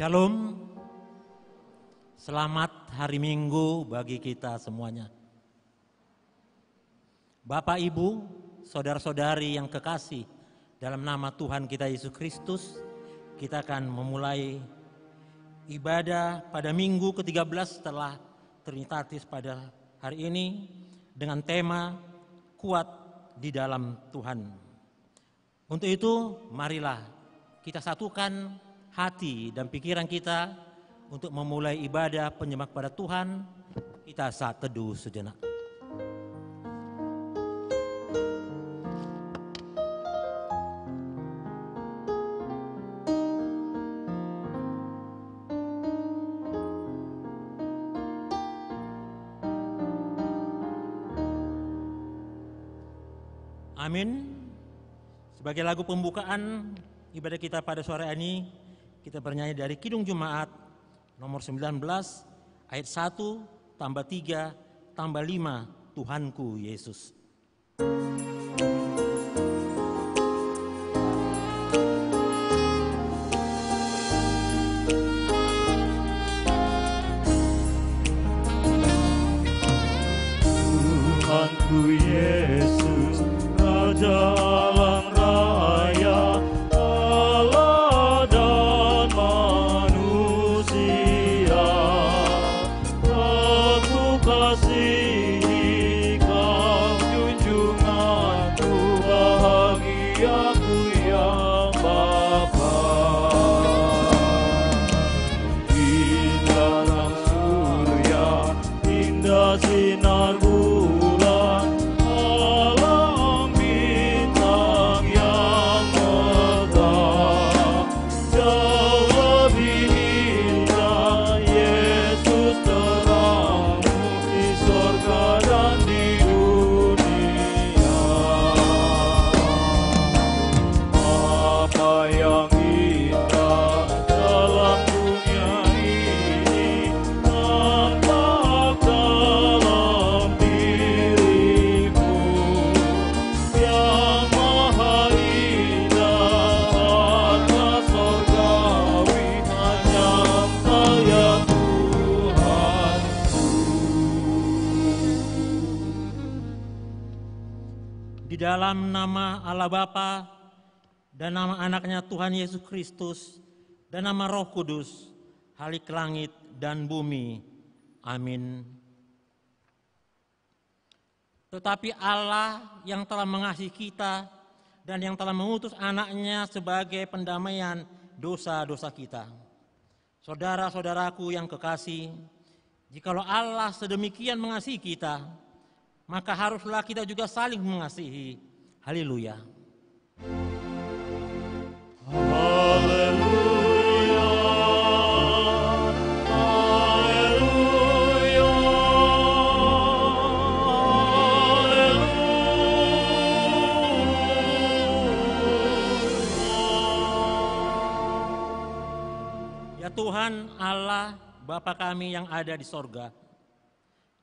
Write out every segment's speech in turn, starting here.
Shalom, selamat hari Minggu bagi kita semuanya. Bapak, Ibu, saudara-saudari yang kekasih, dalam nama Tuhan kita Yesus Kristus, kita akan memulai ibadah pada minggu ke-13 setelah Trinitatis pada hari ini dengan tema kuat di dalam Tuhan. Untuk itu, marilah kita satukan hati dan pikiran kita untuk memulai ibadah penyembah kepada Tuhan. Kita saat teduh sejenak. Amin. Sebagai lagu pembukaan ibadah kita pada sore ini, kita bernyanyi dari Kidung Jumaat nomor 19 ayat 1 tambah 3 tambah 5 Tuhanku Yesus. Tuhanku Yesus, Raja alam raya, sinar bulan, alam bintang yang megah, jauh lebih indah Yesus terangmu di surga dan di dunia. Apa yang indah dalam dunia ini, nampak dalam dirimu yang maha indah, harta surgawi hanya Engkau ya Tuhanku. Di dalam nama Allah Bapa dan nama anaknya Tuhan Yesus Kristus dan nama Roh Kudus, Halik langit dan bumi. Amin. Tetapi Allah yang telah mengasihi kita dan yang telah mengutus anaknya sebagai pendamaian dosa-dosa kita. Saudara-saudaraku yang kekasih, jikalau Allah sedemikian mengasihi kita, maka haruslah kita juga saling mengasihi. Haleluya. Haleluya, haleluya, Ya Tuhan Allah Bapa kami yang ada di sorga,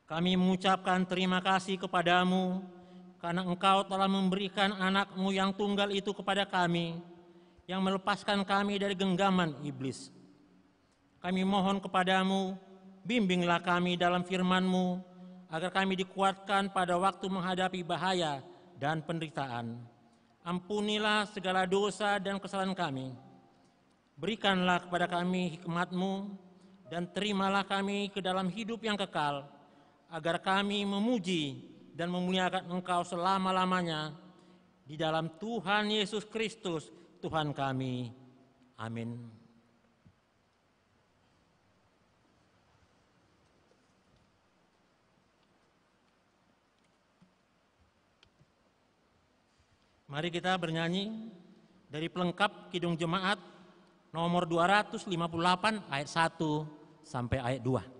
kami mengucapkan terima kasih kepadamu karena Engkau telah memberikan anak-Mu yang tunggal itu kepada kami, yang melepaskan kami dari genggaman iblis. Kami mohon kepadamu, bimbinglah kami dalam firman-Mu, agar kami dikuatkan pada waktu menghadapi bahaya dan penderitaan. Ampunilah segala dosa dan kesalahan kami. Berikanlah kepada kami hikmat-Mu, dan terimalah kami ke dalam hidup yang kekal, agar kami memuji dan memuliakan Engkau selama-lamanya, di dalam Tuhan Yesus Kristus, Tuhan kami. Amin. Mari kita bernyanyi dari pelengkap Kidung Jemaat nomor 258 ayat 1 sampai ayat 2.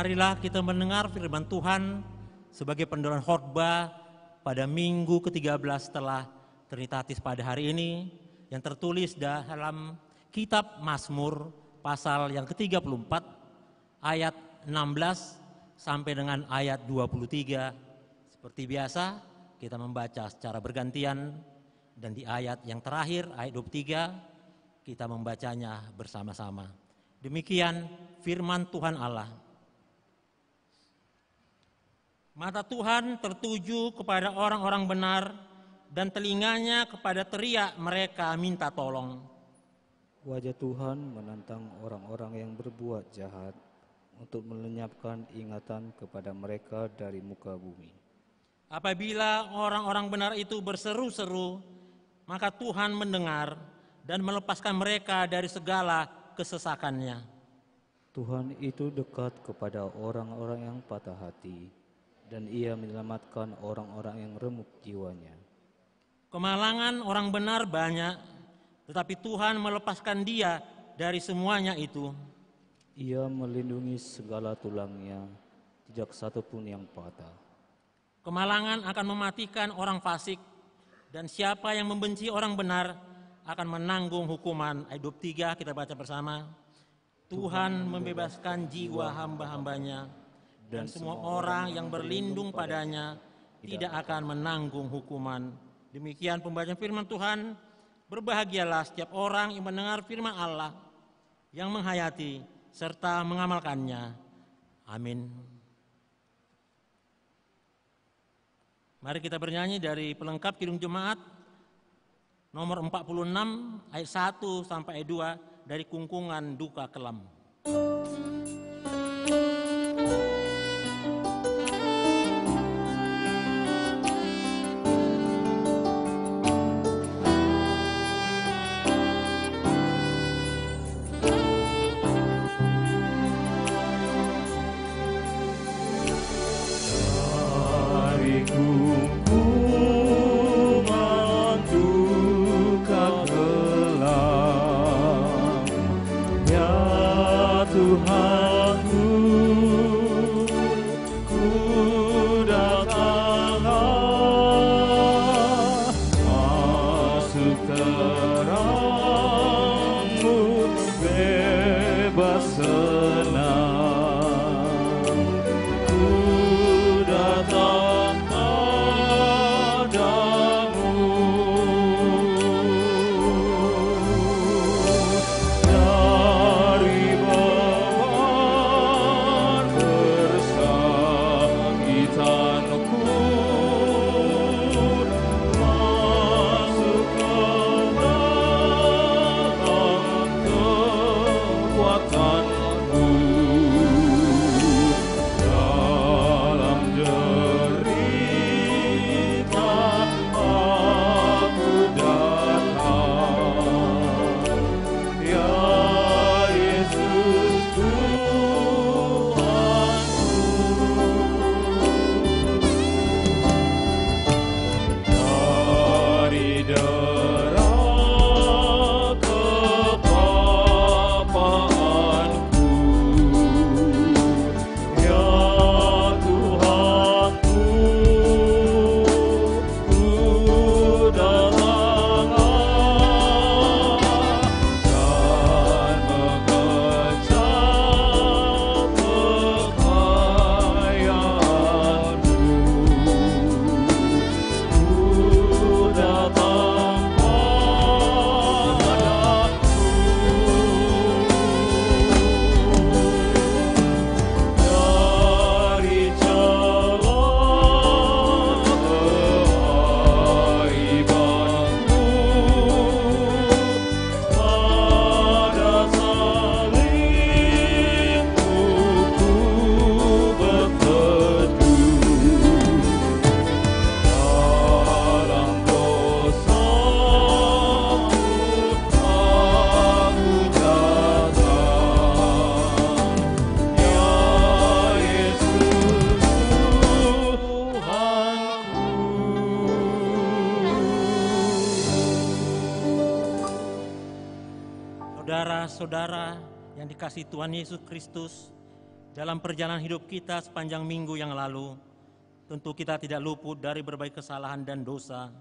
Marilah kita mendengar firman Tuhan sebagai pendengaran khotbah pada minggu ke-13 setelah Trinitatis pada hari ini, yang tertulis dalam kitab Mazmur pasal yang ke-34 ayat 16 sampai dengan ayat 23. Seperti biasa kita membaca secara bergantian, dan di ayat yang terakhir ayat 23 kita membacanya bersama-sama. Demikian firman Tuhan Allah. Mata Tuhan tertuju kepada orang-orang benar, dan telinganya kepada teriak mereka minta tolong. Wajah Tuhan menantang orang-orang yang berbuat jahat, untuk melenyapkan ingatan kepada mereka dari muka bumi. Apabila orang-orang benar itu berseru-seru, maka Tuhan mendengar dan melepaskan mereka dari segala kesesakannya. Tuhan itu dekat kepada orang-orang yang patah hati, dan Ia menyelamatkan orang-orang yang remuk jiwanya. Kemalangan orang benar banyak, tetapi Tuhan melepaskan dia dari semuanya itu. Ia melindungi segala tulangnya, tidak satu pun yang patah. Kemalangan akan mematikan orang fasik, dan siapa yang membenci orang benar akan menanggung hukuman. Ayat 23 kita baca bersama. Tuhan membebaskan jiwa hamba-hambanya, dan semua orang yang berlindung padanya tidak akan menanggung hukuman. Demikian pembacaan firman Tuhan. Berbahagialah setiap orang yang mendengar firman Allah, yang menghayati serta mengamalkannya. Amin. Mari kita bernyanyi dari pelengkap Kidung Jemaat nomor 46 ayat 1 sampai ayat 2 dari Kungkungan Duka Kelam. Saudara-saudara yang dikasihi Tuhan Yesus Kristus, dalam perjalanan hidup kita sepanjang minggu yang lalu, tentu kita tidak luput dari berbagai kesalahan dan dosa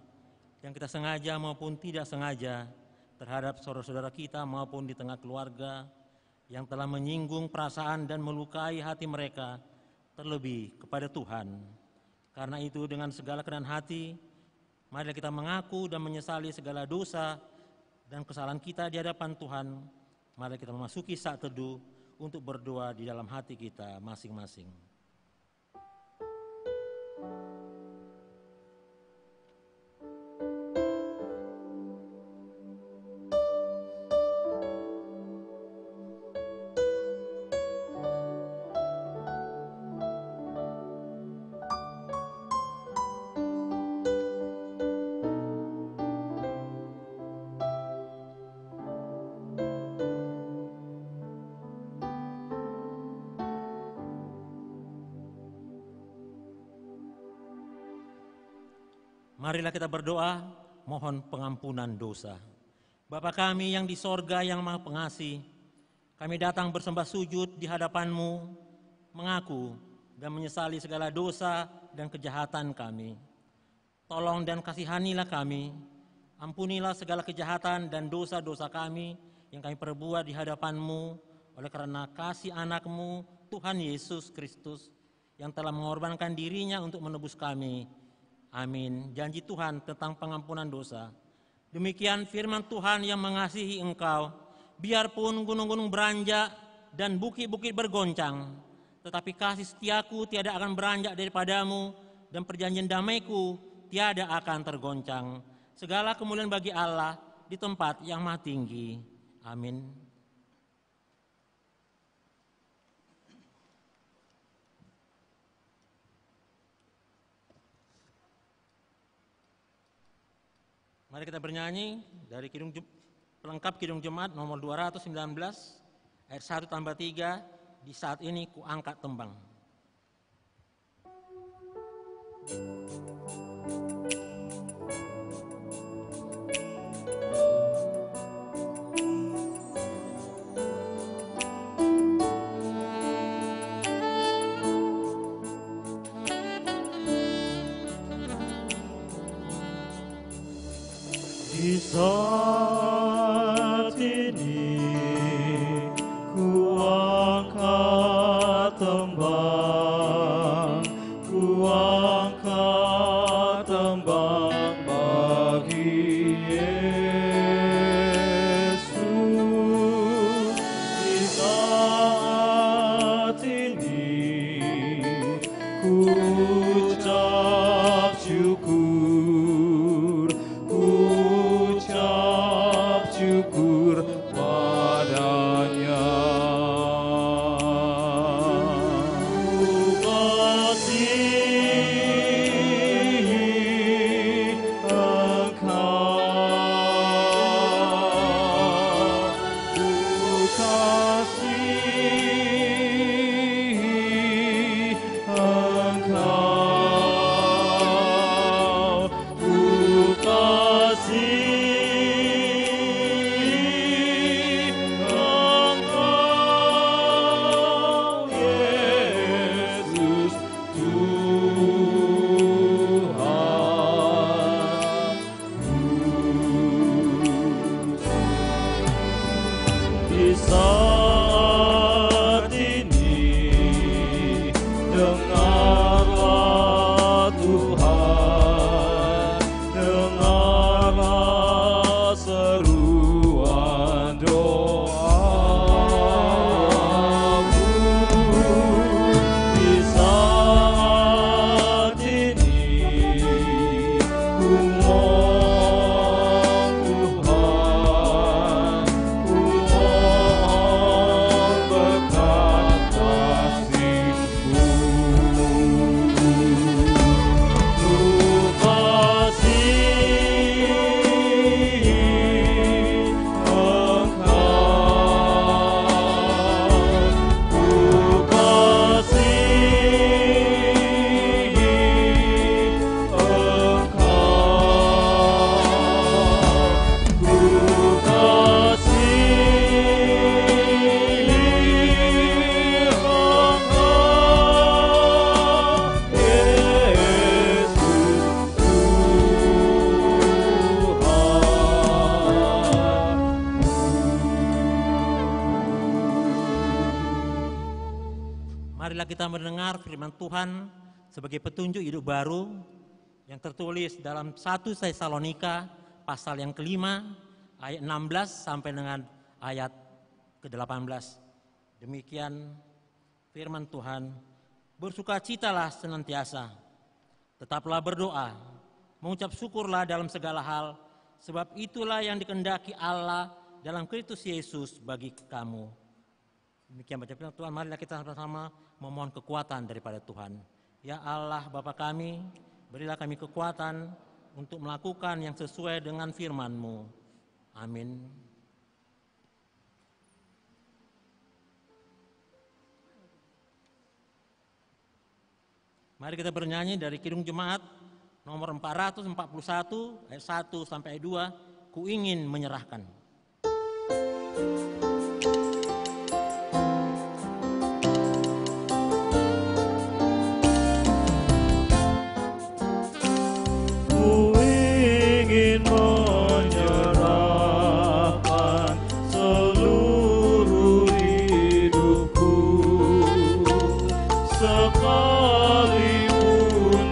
yang kita sengaja maupun tidak sengaja terhadap saudara-saudara kita maupun di tengah keluarga yang telah menyinggung perasaan dan melukai hati mereka, terlebih kepada Tuhan. Karena itu dengan segala kerendahan hati, mari kita mengaku dan menyesali segala dosa dan kesalahan kita di hadapan Tuhan. Mari kita memasuki saat teduh untuk berdoa di dalam hati kita masing-masing. Marilah kita berdoa, mohon pengampunan dosa. Bapa kami yang di sorga yang maha pengasih, kami datang bersembah sujud di hadapan-Mu, mengaku dan menyesali segala dosa dan kejahatan kami. Tolong dan kasihanilah kami, ampunilah segala kejahatan dan dosa-dosa kami yang kami perbuat di hadapan-Mu oleh karena kasih anak-Mu, Tuhan Yesus Kristus, yang telah mengorbankan dirinya untuk menebus kami. Amin. Janji Tuhan tentang pengampunan dosa. Demikian firman Tuhan yang mengasihi engkau, biarpun gunung-gunung beranjak dan bukit-bukit bergoncang, tetapi kasih setiaku tiada akan beranjak daripadamu, dan perjanjian damaiku tiada akan tergoncang. Segala kemuliaan bagi Allah di tempat yang maha tinggi. Amin. Mari kita bernyanyi dari pelengkap Kidung Jemaat nomor 219 ayat 1 tambah 3, di saat ini ku angkat tembang. Di saat ini ku angkat tembang, ku angkat tembang bagi Yesus. Di saat ini ku ucap syukur, syukur padanya. Ku kasihi Engkau, ku kasihi Engkau, ku kasihi saat ini. Dengarlah Tuhan, dengarlah seruan doaku. Di saat ini ku mohon Tuhan, ku mohon berkat kasih-Mu. Ku kasihi Engkau, ku kasihi Engkau, ku kasihi Engkau, Yesus Tuhan. Marilah kita mendengar firman Tuhan sebagai petunjuk hidup baru yang tertulis dalam 1 Tesalonika pasal yang kelima ayat 16 sampai dengan ayat ke-18. Demikian firman Tuhan, bersukacitalah senantiasa, tetaplah berdoa, mengucap syukurlah dalam segala hal, sebab itulah yang dikehendaki Allah dalam Kristus Yesus bagi kamu. Demikian baca firman Tuhan, marilah kita sama-sama memohon kekuatan daripada Tuhan. Ya Allah Bapa kami, berilah kami kekuatan untuk melakukan yang sesuai dengan firman-Mu. Amin. Mari kita bernyanyi dari Kidung Jemaat nomor 441 ayat 1 sampai ayat 2, ku ingin menyerahkan. Ku ingin menyerahkan seluruh hidupku, sekalipun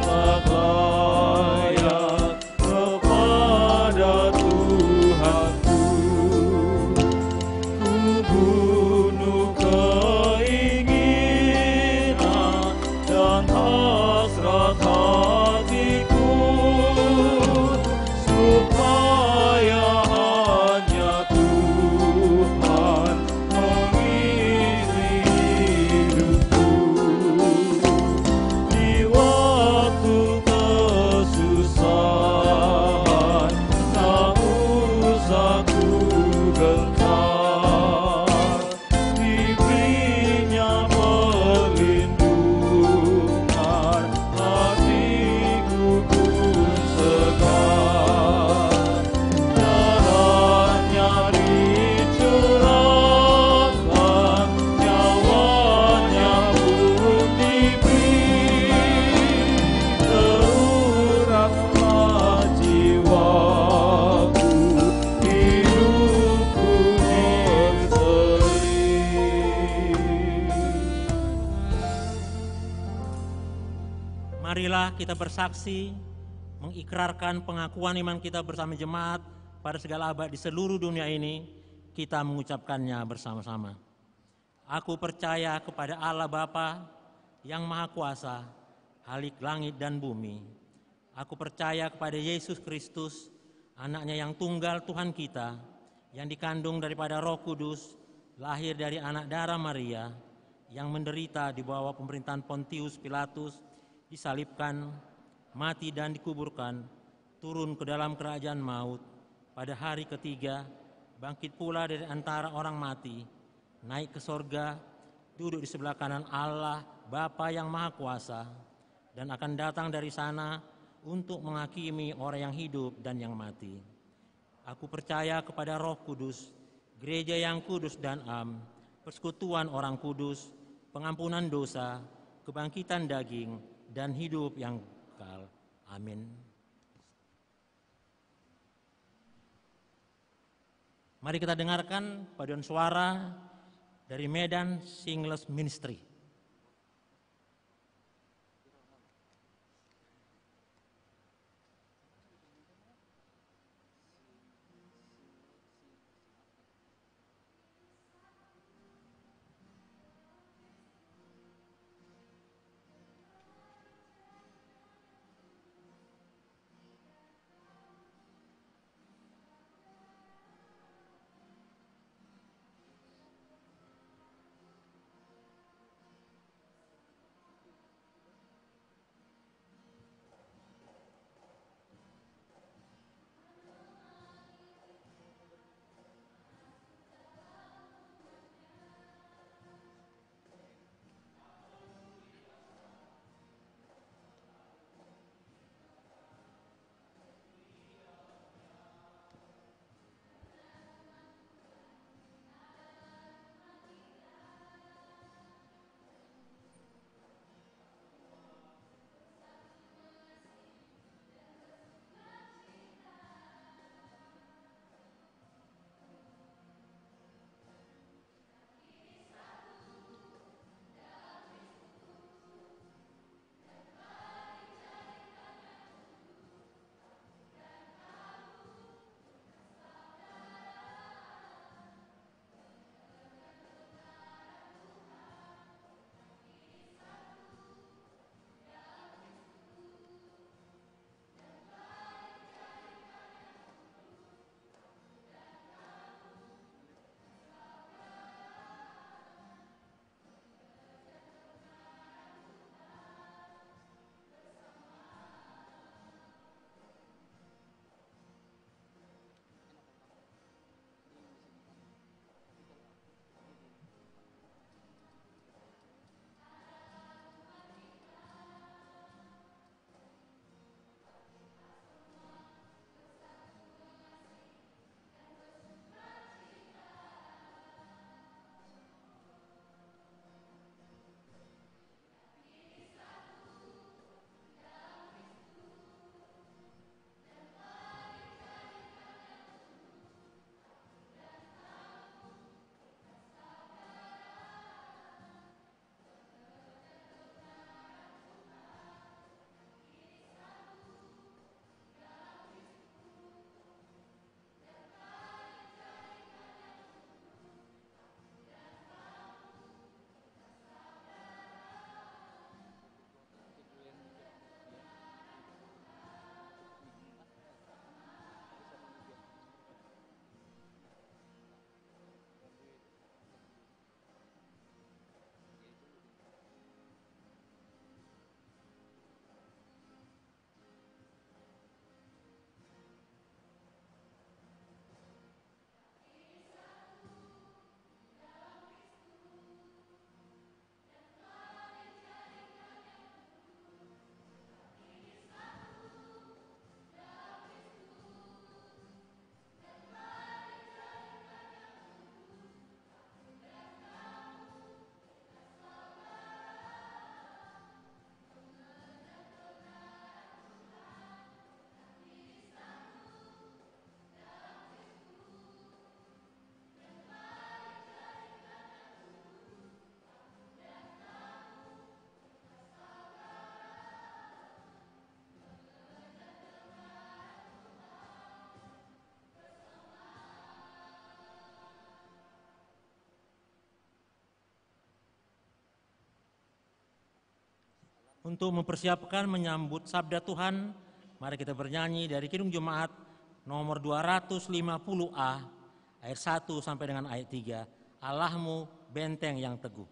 tak layak kepada Tuhanku. Ku bunuh keinginan dan hasrat hatiku, supaya hanya Tuhan mengisi hidupku. Di waktu kesusahan tak usah ku gentar, diberinya perlindungan, hatiku pun segar. Darahnya dicurahkan, nyawanya pun diberi, teruratlah jiwaku, hidupku berseri. Marilah kita bersaksi, mengikrarkan pengakuan iman kita bersama jemaat pada segala abad di seluruh dunia ini. Kita mengucapkannya bersama-sama. Aku percaya kepada Allah Bapa yang Maha Kuasa, Halik langit dan bumi. Aku percaya kepada Yesus Kristus, anaknya yang tunggal Tuhan kita, yang dikandung daripada Roh Kudus, lahir dari anak darah Maria, yang menderita di bawah pemerintahan Pontius Pilatus, disalibkan, mati dan dikuburkan, turun ke dalam kerajaan maut, pada hari ketiga bangkit pula dari antara orang mati, naik ke sorga, duduk di sebelah kanan Allah Bapa yang Maha Kuasa, dan akan datang dari sana untuk menghakimi orang yang hidup dan yang mati. Aku percaya kepada Roh Kudus, gereja yang kudus dan am, persekutuan orang kudus, pengampunan dosa, kebangkitan daging, dan hidup yang kekal. Amin. Mari kita dengarkan paduan suara dari Medan Singles Ministry. Untuk mempersiapkan menyambut sabda Tuhan, mari kita bernyanyi dari Kidung Jemaat nomor 250A, ayat 1 sampai dengan ayat 3, Allahmu benteng yang teguh.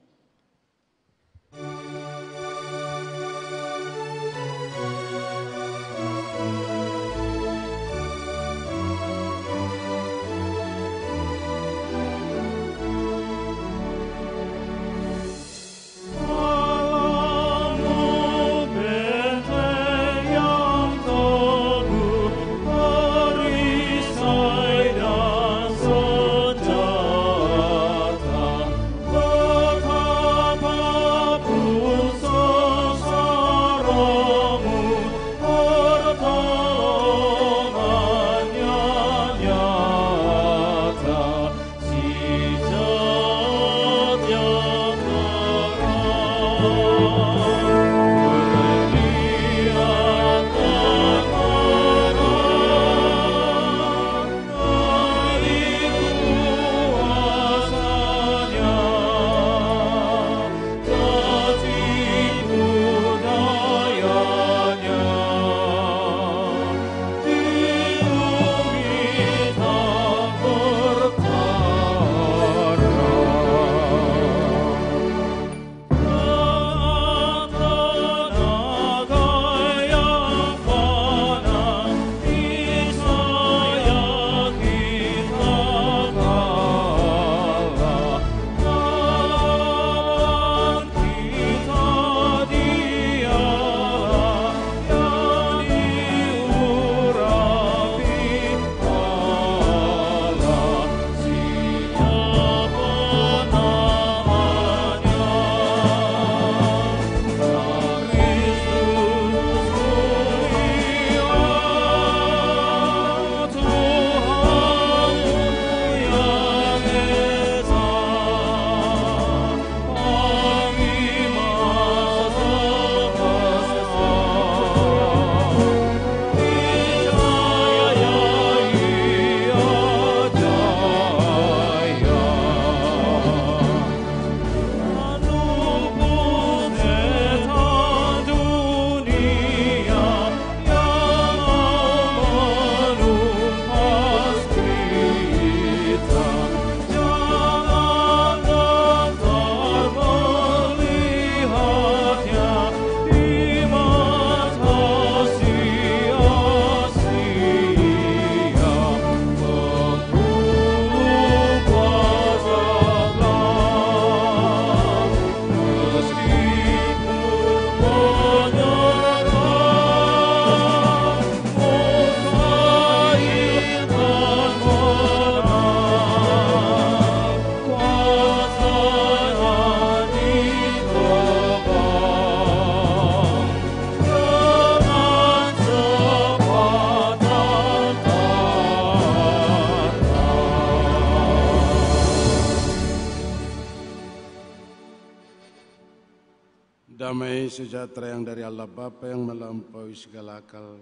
Damai sejahtera yang dari Allah Bapa yang melampaui segala akal,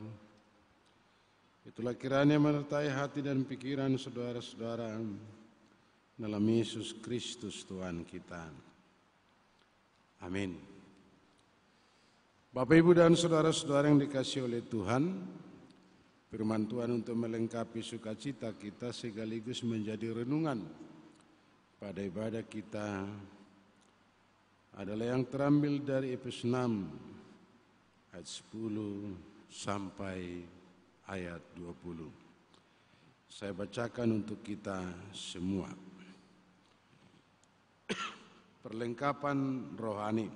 itulah kiranya menyertai hati dan pikiran saudara-saudara dalam Yesus Kristus Tuhan kita. Amin. Bapak, Ibu, dan saudara-saudara yang dikasihi oleh Tuhan, firman Tuhan untuk melengkapi sukacita kita sekaligus menjadi renungan pada ibadah kita adalah yang terambil dari Efesus 6 ayat 10 sampai ayat 20. Saya bacakan untuk kita semua. Perlengkapan rohani.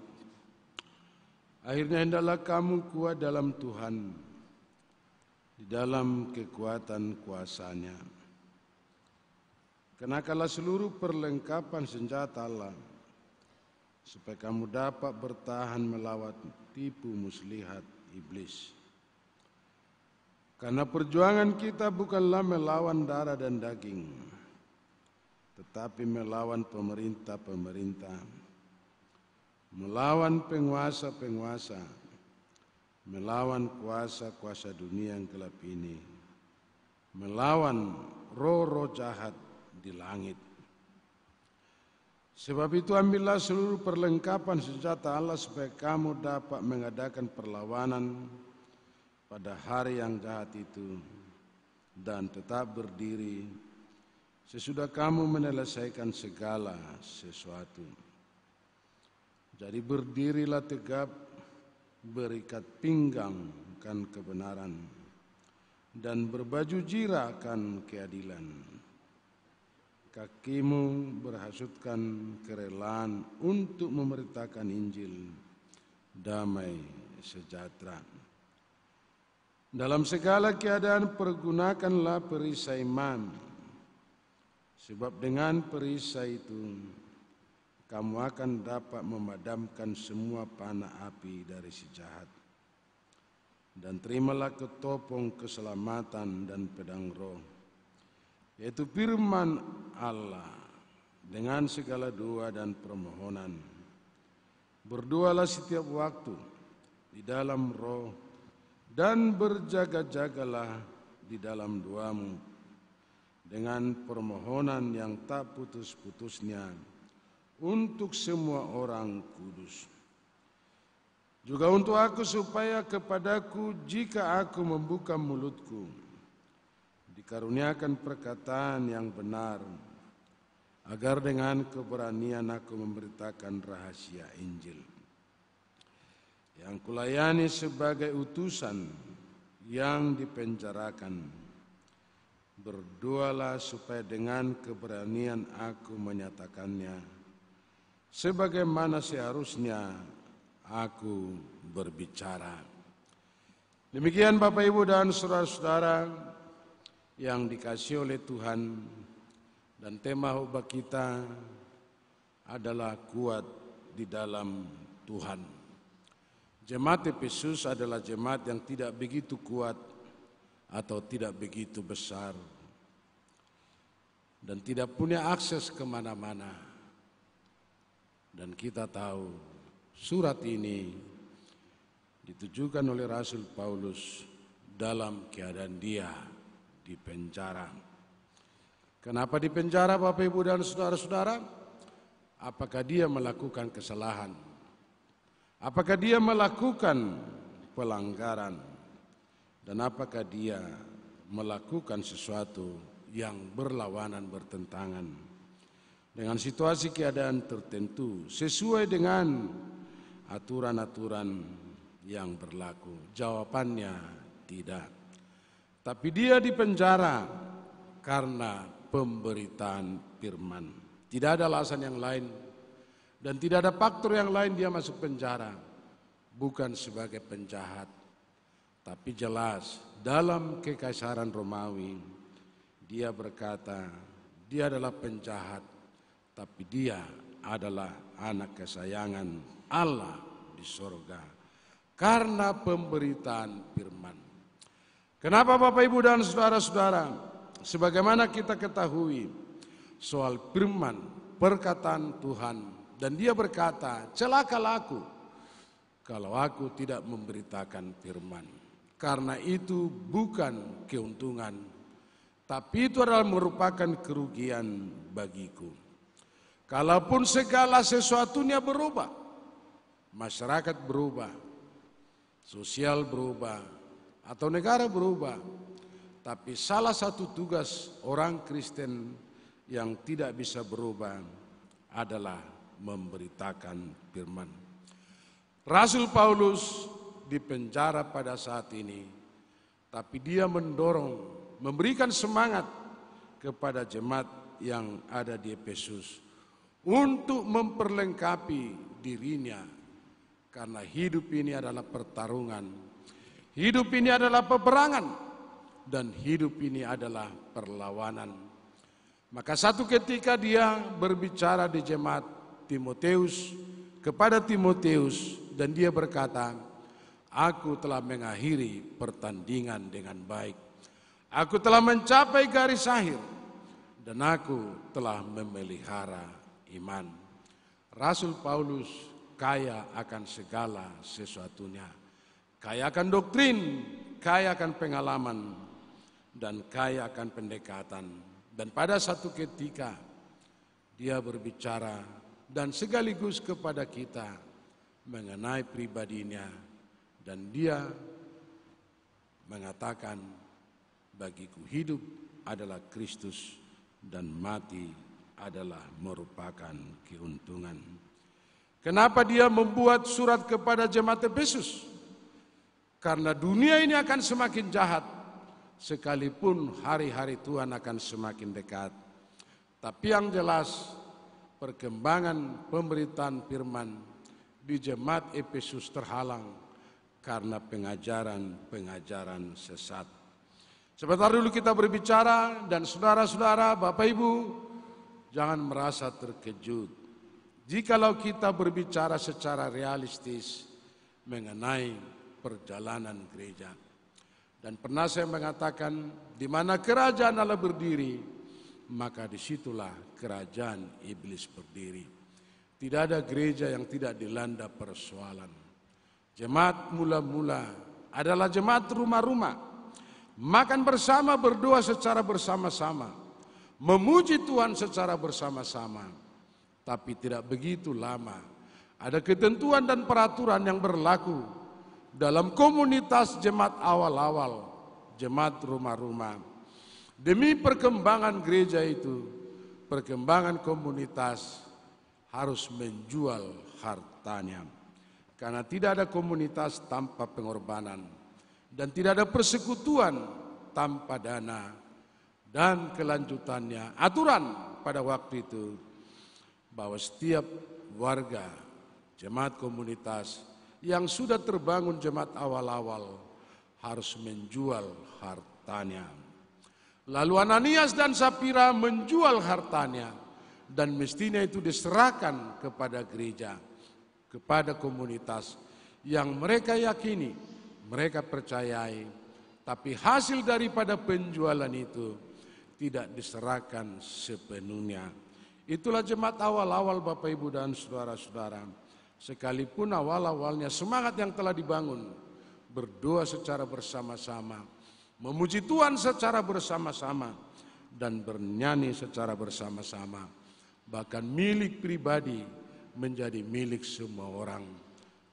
Akhirnya hendaklah kamu kuat dalam Tuhan, di dalam kekuatan kuasa-Nya. Kenakanlah seluruh perlengkapan senjata Allah, supaya kamu dapat bertahan melawan tipu muslihat iblis. Karena perjuangan kita bukanlah melawan darah dan daging, tetapi melawan pemerintah-pemerintah, melawan penguasa-penguasa, melawan kuasa-kuasa dunia yang gelap ini, melawan roh-roh jahat di langit. Sebab itu ambillah seluruh perlengkapan senjata Allah supaya kamu dapat mengadakan perlawanan pada hari yang jahat itu dan tetap berdiri sesudah kamu menyelesaikan segala sesuatu. Jadi berdirilah tegap, berikat pinggang kan kebenaran, dan berbaju jirah kan keadilan. Kakimu berhasutkan kerelaan untuk memberitakan Injil damai sejahtera. Dalam segala keadaan pergunakanlah perisai iman, sebab dengan perisai itu kamu akan dapat memadamkan semua panah api dari si jahat. Dan terimalah ketopong keselamatan dan pedang roh, yaitu firman Allah, dengan segala doa dan permohonan. Berdoalah setiap waktu di dalam roh dan berjaga-jagalah di dalam doamu dengan permohonan yang tak putus-putusnya untuk semua orang kudus. Juga untuk aku supaya kepadaku jika aku membuka mulutku dikaruniakan perkataan yang benar, agar dengan keberanian aku memberitakan rahasia Injil yang kulayani sebagai utusan yang dipenjarakan. Berdoalah supaya dengan keberanian aku menyatakannya sebagaimana seharusnya aku berbicara. Demikian Bapak Ibu dan saudara-saudara yang dikasihi oleh Tuhan, dan tema khotbah kita adalah kuat di dalam Tuhan. Jemaat Efesus adalah jemaat yang tidak begitu kuat atau tidak begitu besar dan tidak punya akses kemana-mana. Dan kita tahu surat ini ditujukan oleh Rasul Paulus dalam keadaan dia di penjara. Kenapa di penjara Bapak Ibu dan saudara-saudara? Apakah dia melakukan kesalahan? Apakah dia melakukan pelanggaran? Dan apakah dia melakukan sesuatu yang berlawanan, bertentangan dengan situasi keadaan tertentu sesuai dengan aturan-aturan yang berlaku? Jawabannya tidak. Tapi dia dipenjara karena pemberitaan firman. Tidak ada alasan yang lain dan tidak ada faktor yang lain dia masuk penjara. Bukan sebagai penjahat, tapi jelas dalam kekaisaran Romawi dia berkata dia adalah penjahat, tapi dia adalah anak kesayangan Allah di sorga karena pemberitaan firman. Kenapa Bapak Ibu dan saudara-saudara? Sebagaimana kita ketahui soal firman perkataan Tuhan, dan dia berkata, celakalah aku kalau aku tidak memberitakan firman. Karena itu bukan keuntungan, tapi itu adalah merupakan kerugian bagiku. Kalaupun segala sesuatunya berubah, masyarakat berubah, sosial berubah, atau negara berubah, tapi salah satu tugas orang Kristen yang tidak bisa berubah adalah memberitakan firman. Rasul Paulus dipenjara pada saat ini, tapi dia mendorong, memberikan semangat kepada jemaat yang ada di Efesus untuk memperlengkapi dirinya, karena hidup ini adalah pertarungan. Hidup ini adalah peperangan dan hidup ini adalah perlawanan. Maka satu ketika dia berbicara di jemaat Timoteus kepada Timoteus dan dia berkata, aku telah mengakhiri pertandingan dengan baik. Aku telah mencapai garis akhir dan aku telah memelihara iman. Rasul Paulus kaya akan segala sesuatunya. Kaya akan doktrin, kaya akan pengalaman, dan kaya akan pendekatan. Dan pada satu ketika dia berbicara dan sekaligus kepada kita mengenai pribadinya, dan dia mengatakan, bagiku hidup adalah Kristus dan mati adalah merupakan keuntungan. Kenapa dia membuat surat kepada jemaat Efesus? Karena dunia ini akan semakin jahat, sekalipun hari-hari Tuhan akan semakin dekat. Tapi yang jelas, perkembangan pemberitaan firman di jemaat Efesus terhalang karena pengajaran-pengajaran sesat. Sebentar dulu kita berbicara, dan saudara-saudara, Bapak Ibu, jangan merasa terkejut jikalau kita berbicara secara realistis mengenai perjalanan gereja. Dan pernah saya mengatakan, di mana kerajaan Allah berdiri, maka disitulah kerajaan iblis berdiri. Tidak ada gereja yang tidak dilanda persoalan. Jemaat mula-mula adalah jemaat rumah-rumah, makan bersama, berdoa secara bersama-sama, memuji Tuhan secara bersama-sama. Tapi tidak begitu lama, ada ketentuan dan peraturan yang berlaku dalam komunitas jemaat awal-awal, jemaat rumah-rumah. Demi perkembangan gereja itu, perkembangan komunitas harus menjual hartanya. Karena tidak ada komunitas tanpa pengorbanan, dan tidak ada persekutuan tanpa dana. Dan kelanjutannya, aturan pada waktu itu, bahwa setiap warga jemaat komunitas yang sudah terbangun jemaat awal-awal harus menjual hartanya. Lalu Ananias dan Sapira menjual hartanya, dan mestinya itu diserahkan kepada gereja, kepada komunitas yang mereka yakini, mereka percayai. Tapi hasil daripada penjualan itu tidak diserahkan sepenuhnya. Itulah jemaat awal-awal, Bapak Ibu dan saudara-saudara. Sekalipun awal-awalnya semangat yang telah dibangun, berdoa secara bersama-sama, memuji Tuhan secara bersama-sama, dan bernyanyi secara bersama-sama. Bahkan milik pribadi menjadi milik semua orang.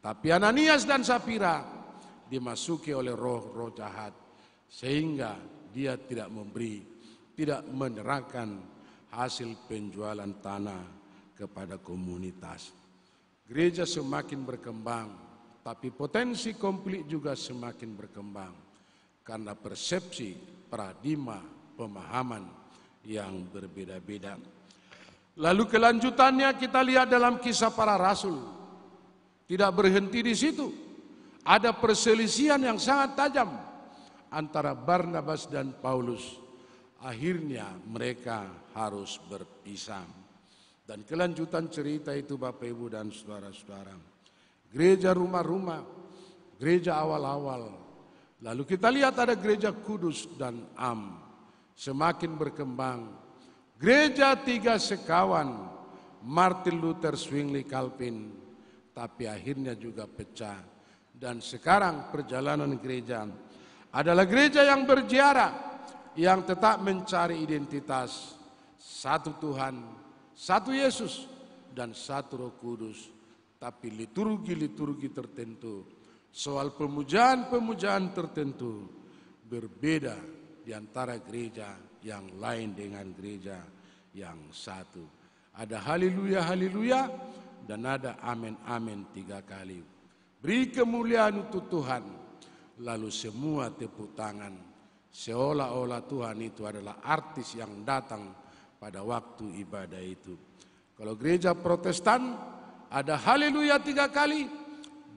Tapi Ananias dan Sapira dimasuki oleh roh-roh jahat, sehingga dia tidak memberi, tidak menyerahkan hasil penjualan tanah kepada komunitas. Gereja semakin berkembang, tapi potensi konflik juga semakin berkembang karena persepsi, paradigma, pemahaman yang berbeda-beda. Lalu kelanjutannya kita lihat dalam Kisah Para Rasul. Tidak berhenti di situ. Ada perselisihan yang sangat tajam antara Barnabas dan Paulus. Akhirnya mereka harus berpisah. Dan kelanjutan cerita itu, Bapak Ibu dan saudara-saudara, gereja rumah-rumah, gereja awal-awal. Lalu kita lihat ada gereja Kudus dan Am, semakin berkembang. Gereja Tiga Sekawan, Martin Luther, Zwingli, Calvin, tapi akhirnya juga pecah. Dan sekarang perjalanan gereja adalah gereja yang berziarah, yang tetap mencari identitas, satu Tuhan, satu Yesus, dan satu Roh Kudus. Tapi liturgi-liturgi tertentu, soal pemujaan-pemujaan tertentu berbeda di antara gereja yang lain dengan gereja yang satu. Ada haleluya, haleluya, dan ada amin, amin 3 kali. Beri kemuliaan untuk Tuhan, lalu semua tepuk tangan. Seolah-olah Tuhan itu adalah artis yang datang pada waktu ibadah itu. Kalau gereja Protestan ada haleluya 3 kali,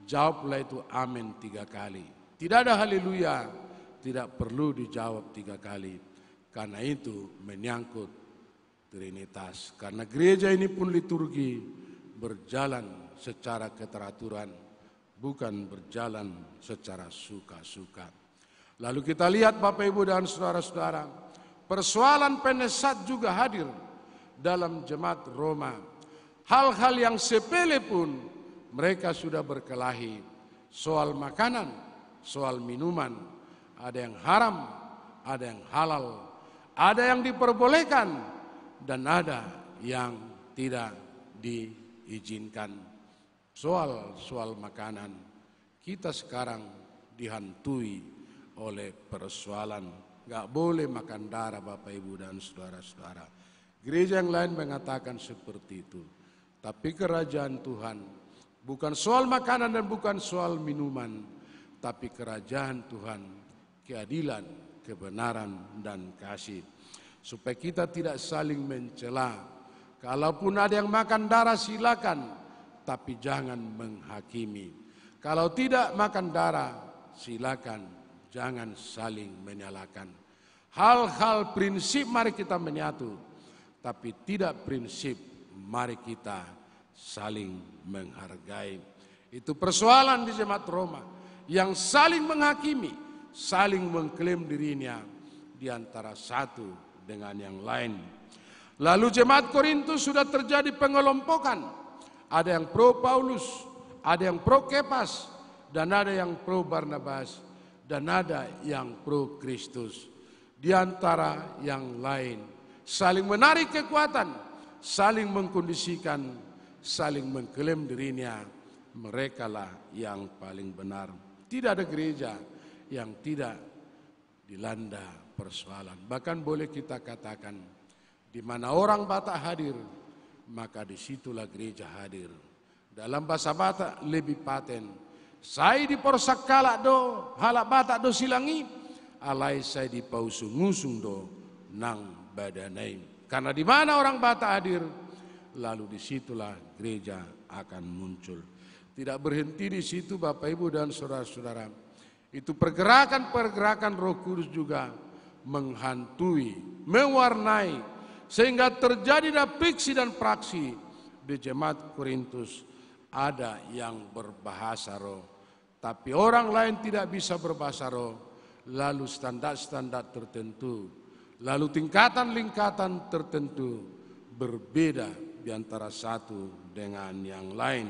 jawablah itu amin 3 kali. Tidak ada haleluya, tidak perlu dijawab 3 kali. Karena itu menyangkut Trinitas. Karena gereja ini pun liturgi berjalan secara keteraturan, bukan berjalan secara suka-suka. Lalu kita lihat, Bapak Ibu dan saudara-saudara, persoalan penyesat juga hadir dalam jemaat Roma. Hal-hal yang sepele pun mereka sudah berkelahi. Soal makanan, soal minuman, ada yang haram, ada yang halal, ada yang diperbolehkan, dan ada yang tidak diperbolehkan. izinkan. Soal makanan, kita sekarang dihantui oleh persoalan nggak boleh makan darah, Bapak Ibu dan saudara-saudara. Gereja yang lain mengatakan seperti itu. Tapi kerajaan Tuhan bukan soal makanan dan bukan soal minuman, tapi kerajaan Tuhan keadilan, kebenaran dan kasih. Supaya kita tidak saling mencela. Kalaupun ada yang makan darah silakan, tapi jangan menghakimi. Kalau tidak makan darah, silakan, jangan saling menyalahkan. Hal-hal prinsip mari kita menyatu, tapi tidak prinsip mari kita saling menghargai. Itu persoalan di jemaat Roma yang saling menghakimi, saling mengklaim dirinya di antara satu dengan yang lain. Lalu jemaat Korintus sudah terjadi pengelompokan. Ada yang pro Paulus, ada yang pro Kepas, dan ada yang pro Barnabas, dan ada yang pro Kristus. Di antara yang lain, saling menarik kekuatan, saling mengkondisikan, saling mengklaim dirinya, merekalah yang paling benar. Tidak ada gereja yang tidak dilanda persoalan. Bahkan boleh kita katakan, di mana orang Batak hadir, maka disitulah gereja hadir. Dalam bahasa Batak lebih paten. Saya di porsak kalak do, halak Batak do silangi, alai saya di pausung ngusung do, nang badanai. Karena di mana orang Batak hadir, lalu disitulah gereja akan muncul. Tidak berhenti di situ, Bapak Ibu dan saudara-saudara. Itu pergerakan-pergerakan Roh Kudus juga menghantui, mewarnai, sehingga terjadi fiksi dan praksi di jemaat Korintus. Ada yang berbahasa roh, tapi orang lain tidak bisa berbahasa roh. Lalu standar-standar tertentu, lalu tingkatan-tingkatan tertentu berbeda di antara satu dengan yang lain.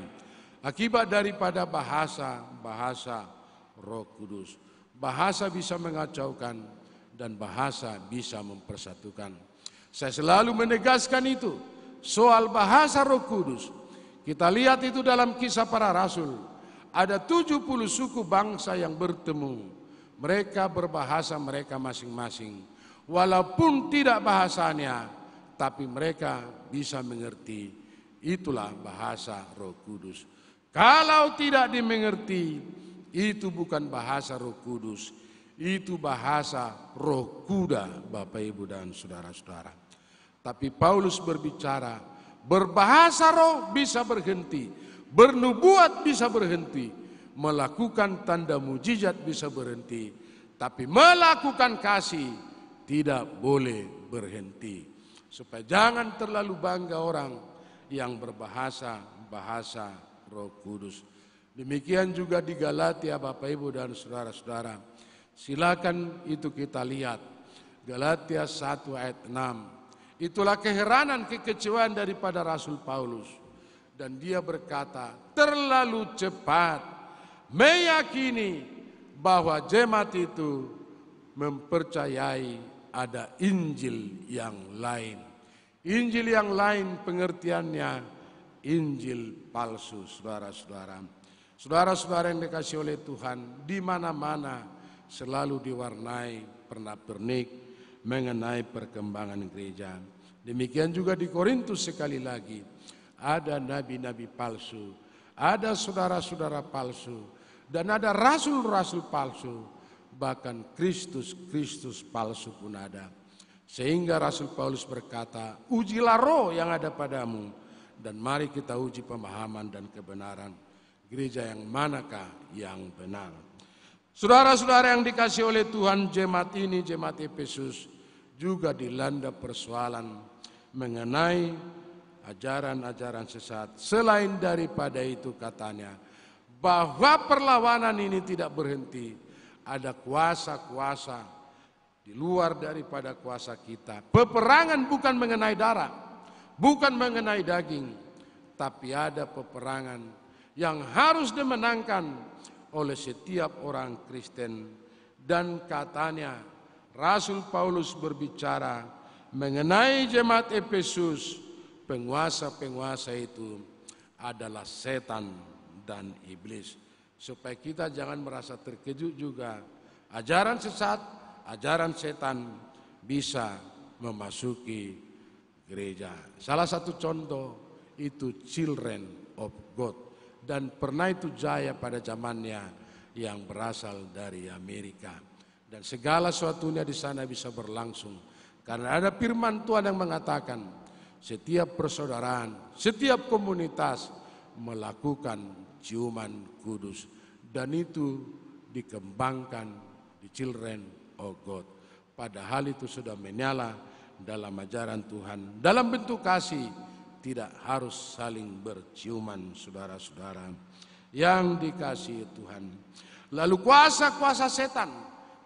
Akibat daripada bahasa Roh Kudus. Bahasa bisa mengacaukan dan bahasa bisa mempersatukan. Saya selalu menegaskan itu soal bahasa Roh Kudus. Kita lihat itu dalam Kisah Para Rasul. Ada 70 suku bangsa yang bertemu. Mereka berbahasa mereka masing-masing. Walaupun tidak bahasanya, tapi mereka bisa mengerti. Itulah bahasa Roh Kudus. Kalau tidak dimengerti, itu bukan bahasa Roh Kudus. Itu bahasa roh kuda, Bapak Ibu dan saudara-saudara. Tapi Paulus berbicara, berbahasa roh bisa berhenti, bernubuat bisa berhenti, melakukan tanda mujizat bisa berhenti, tapi melakukan kasih tidak boleh berhenti. Supaya jangan terlalu bangga orang yang berbahasa Roh Kudus. Demikian juga di Galatia, Bapak Ibu dan saudara-saudara. Silakan itu kita lihat. Galatia 1 ayat 6. Itulah keheranan, kekecewaan daripada Rasul Paulus. Dan dia berkata, terlalu cepat meyakini bahwa jemaat itu mempercayai ada Injil yang lain. Injil yang lain pengertiannya Injil palsu, saudara-saudara. Saudara-saudara yang dikasihi oleh Tuhan, di mana-mana selalu diwarnai pernak-pernik mengenai perkembangan gereja. Demikian juga di Korintus sekali lagi. Ada nabi-nabi palsu, ada saudara-saudara palsu, dan ada rasul-rasul palsu. Bahkan Kristus palsu pun ada. Sehingga Rasul Paulus berkata, ujilah roh yang ada padamu, dan mari kita uji pemahaman dan kebenaran. Gereja yang manakah yang benar? Saudara-saudara yang dikasihi oleh Tuhan, jemaat ini, jemaat Efesus, juga dilanda persoalan mengenai ajaran-ajaran sesat. Selain daripada itu katanya, bahwa perlawanan ini tidak berhenti. Ada kuasa-kuasa di luar daripada kuasa kita. Peperangan bukan mengenai darah, bukan mengenai daging, tapi ada peperangan yang harus dimenangkan oleh setiap orang Kristen. Dan katanya Rasul Paulus berbicara mengenai jemaat Efesus, penguasa-penguasa itu adalah setan dan iblis. Supaya kita jangan merasa terkejut juga. Ajaran sesat, ajaran setan bisa memasuki gereja. Salah satu contoh itu Children of God. Dan pernah itu jaya pada zamannya yang berasal dari Amerika. Dan segala sesuatunya di sana bisa berlangsung. Karena ada firman Tuhan yang mengatakan, setiap persaudaraan, setiap komunitas melakukan ciuman kudus. Dan itu dikembangkan di Children of God. Padahal itu sudah menyala dalam ajaran Tuhan. Dalam bentuk kasih, tidak harus saling berciuman, saudara-saudara yang dikasihi Tuhan. Lalu kuasa-kuasa setan,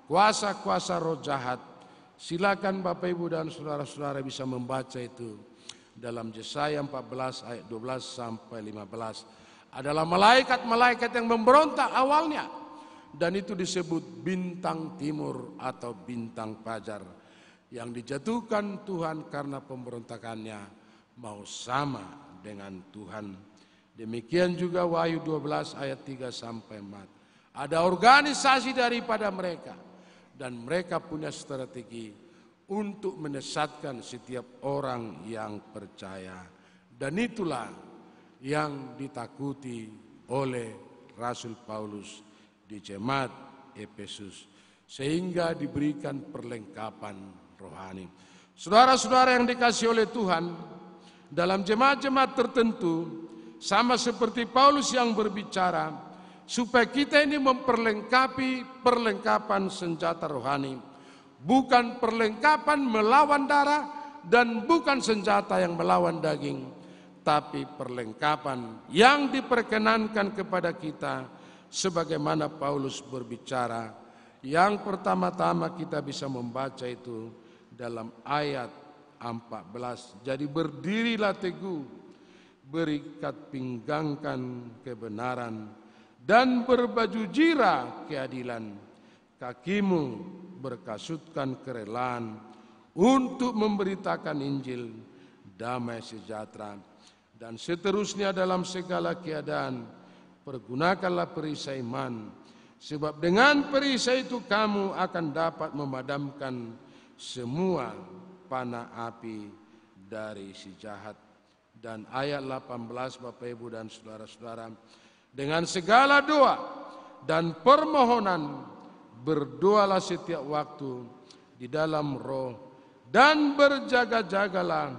kuasa-kuasa roh jahat. Silakan Bapak Ibu dan saudara-saudara bisa membaca itu dalam Yesaya 14 ayat 12 sampai 15. Adalah malaikat-malaikat yang memberontak awalnya. Dan itu disebut bintang timur atau bintang fajar. Yang dijatuhkan Tuhan karena pemberontakannya mau sama dengan Tuhan. Demikian juga Wahyu 12 ayat 3 sampai 4. Ada organisasi daripada mereka. Dan mereka punya strategi untuk menyesatkan setiap orang yang percaya. Dan itulah yang ditakuti oleh Rasul Paulus di jemaat Efesus. Sehingga diberikan perlengkapan rohani. Saudara-saudara yang dikasihi oleh Tuhan, dalam jemaat-jemaat tertentu, sama seperti Paulus yang berbicara, supaya kita ini memperlengkapi perlengkapan senjata rohani. Bukan perlengkapan melawan darah dan bukan senjata yang melawan daging. Tapi perlengkapan yang diperkenankan kepada kita sebagaimana Paulus berbicara. Yang pertama-tama kita bisa membaca itu dalam ayat 14. Jadi berdirilah teguh, berikat pinggangkan kebenaran, dan berbaju jira keadilan. Kakimu berkasutkan kerelaan untuk memberitakan Injil damai sejahtera. Dan seterusnya dalam segala keadaan pergunakanlah perisai iman, sebab dengan perisai itu kamu akan dapat memadamkan semua panah api dari si jahat. Dan ayat 18 Bapak Ibu dan saudara-saudara, dengan segala doa dan permohonan berdoalah setiap waktu di dalam roh, dan berjaga-jagalah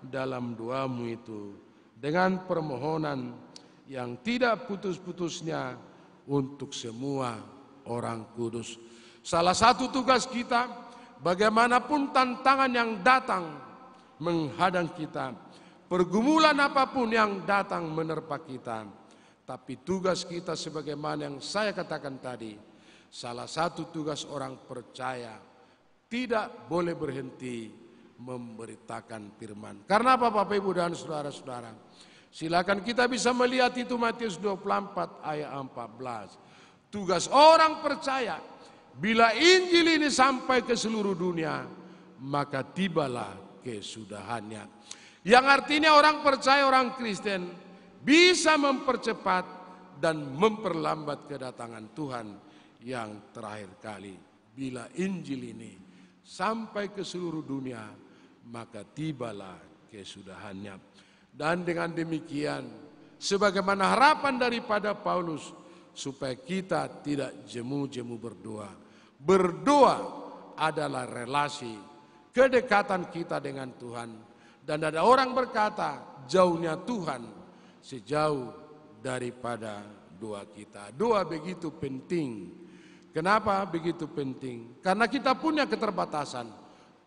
dalam doamu itu dengan permohonan yang tidak putus-putusnya untuk semua orang kudus. Salah satu tugas kita, bagaimanapun tantangan yang datang menghadang kita, pergumulan apapun yang datang menerpa kita, tapi tugas kita sebagaimana yang saya katakan tadi, salah satu tugas orang percaya tidak boleh berhenti memberitakan firman. Karena apa Bapak Ibu dan saudara-saudara? Silakan kita bisa melihat itu Matius 24 ayat 14. Tugas orang percaya, bila Injil ini sampai ke seluruh dunia, maka tibalah kesudahannya. Yang artinya orang percaya, orang Kristen bisa mempercepat dan memperlambat kedatangan Tuhan yang terakhir kali. Bila Injil ini sampai ke seluruh dunia, maka tibalah kesudahannya. Dan dengan demikian, sebagaimana harapan daripada Paulus, supaya kita tidak jemu-jemu berdoa. Berdoa adalah relasi, kedekatan kita dengan Tuhan. Dan ada orang berkata, jauhnya Tuhan sejauh daripada doa kita. Doa begitu penting. Kenapa begitu penting? Karena kita punya keterbatasan,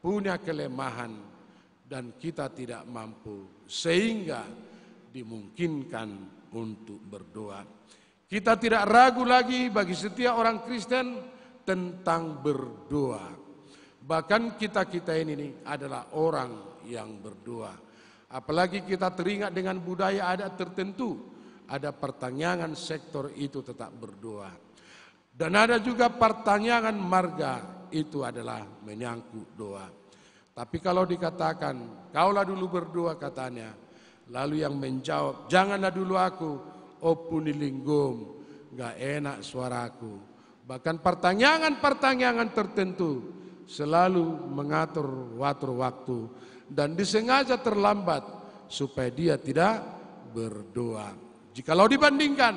punya kelemahan, dan kita tidak mampu, sehingga dimungkinkan untuk berdoa. Kita tidak ragu lagi bagi setiap orang Kristen tentang berdoa. Bahkan kita ini adalah orang yang berdoa. Apalagi kita teringat dengan budaya adat tertentu, ada pertanyaan sektor itu tetap berdoa. Dan ada juga pertanyaan marga, itu adalah menyangkut doa. Tapi kalau dikatakan, kaulah dulu berdoa katanya, Lalu yang menjawab, janganlah dulu aku, opunilinggum, gak enak suaraku. Bahkan pertanyaan-pertanyaan tertentu selalu mengatur waktu dan disengaja terlambat supaya dia tidak berdoa. Jikalau dibandingkan,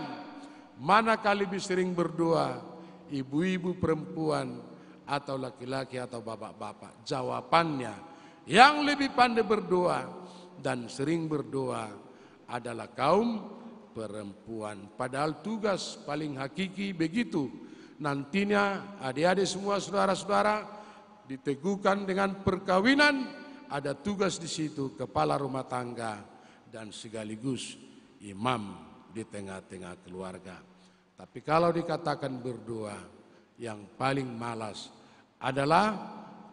manakah lebih sering berdoa, ibu-ibu perempuan atau laki-laki atau bapak-bapak? Jawabannya, yang lebih pandai berdoa dan sering berdoa adalah kaum perempuan. Padahal tugas paling hakiki begitu. Nantinya adik-adik semua, saudara-saudara, diteguhkan dengan perkawinan, ada tugas di situ kepala rumah tangga dan sekaligus imam di tengah-tengah keluarga. Tapi kalau dikatakan berdoa, yang paling malas adalah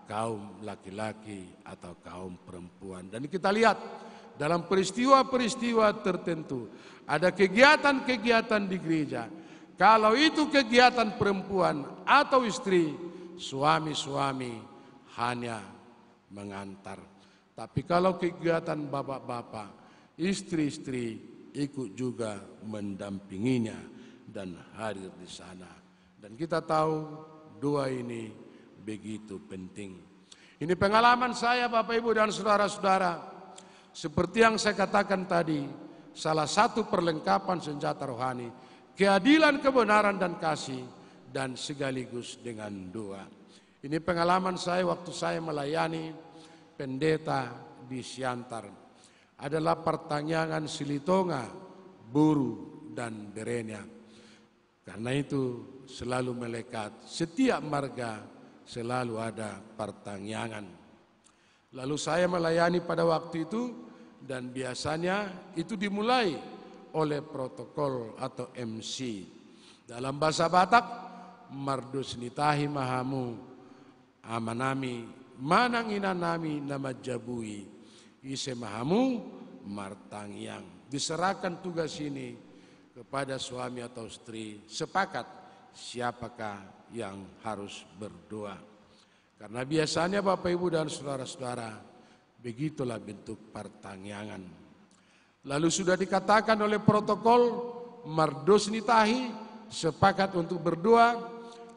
kaum laki-laki atau kaum perempuan. Dan kita lihat dalam peristiwa-peristiwa tertentu, ada kegiatan-kegiatan di gereja. Kalau itu kegiatan perempuan atau istri, suami-suami hanya mengantar. Tapi kalau kegiatan bapak-bapak, istri-istri ikut juga mendampinginya dan hadir di sana. Dan kita tahu doa ini begitu penting. Ini pengalaman saya Bapak Ibu dan saudara-saudara. Seperti yang saya katakan tadi, salah satu perlengkapan senjata rohani, keadilan, kebenaran dan kasih, dan sekaligus dengan doa. Ini pengalaman saya waktu saya melayani pendeta di Siantar. Adalah pertanyaan Silitonga, Buru, dan Berenya. Karena itu selalu melekat, setiap marga selalu ada pertanyaan. Lalu saya melayani pada waktu itu, dan biasanya itu dimulai oleh protokol atau MC. Dalam bahasa Batak, mardus nitahi mahamu, amanami, mananginanami nama jabui, ise mahamu, martangyang. Diserahkan tugas ini kepada suami atau istri, sepakat siapakah yang harus berdoa. Karena biasanya Bapak Ibu dan saudara-saudara, begitulah bentuk pertanyaan. Lalu sudah dikatakan oleh protokol, mardos nitahi, sepakat untuk berdoa.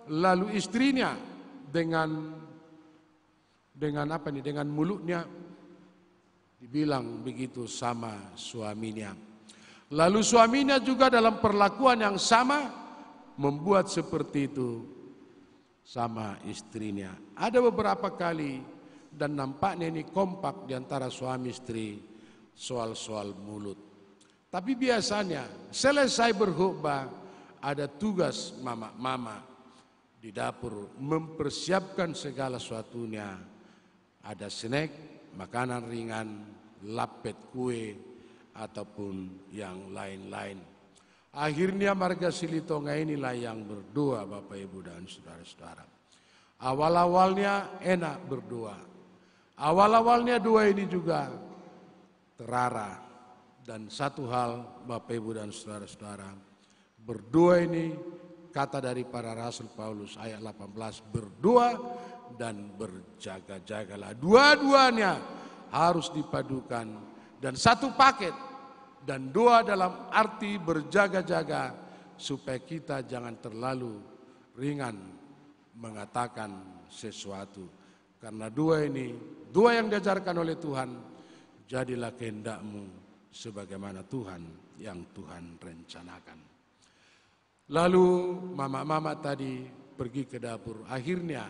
Lalu istrinya dengan apa nih? Dengan mulutnya dibilang begitu sama suaminya. Lalu suaminya juga dalam perlakuan yang sama membuat seperti itu sama istrinya. Ada beberapa kali dan nampaknya ini kompak di antara suami istri soal-soal mulut. Tapi biasanya selesai berkhotbah ada tugas mama-mama di dapur mempersiapkan segala sesuatunya. Ada snack, makanan ringan, lapet kue, ataupun yang lain-lain. Akhirnya marga Silitonga inilah yang berdoa Bapak Ibu dan saudara-saudara. Awal-awalnya enak berdoa. Awal-awalnya doa ini juga terarah. Dan satu hal Bapak Ibu dan saudara-saudara, berdoa ini kata dari para Rasul Paulus ayat 18, berdoa dan berjaga-jagalah. Dua-duanya harus dipadukan dan satu paket. Dan doa dalam arti berjaga-jaga supaya kita jangan terlalu ringan mengatakan sesuatu. Karena doa ini, doa yang diajarkan oleh Tuhan, jadilah kehendakmu sebagaimana Tuhan yang Tuhan rencanakan. Lalu mama-mama tadi pergi ke dapur. Akhirnya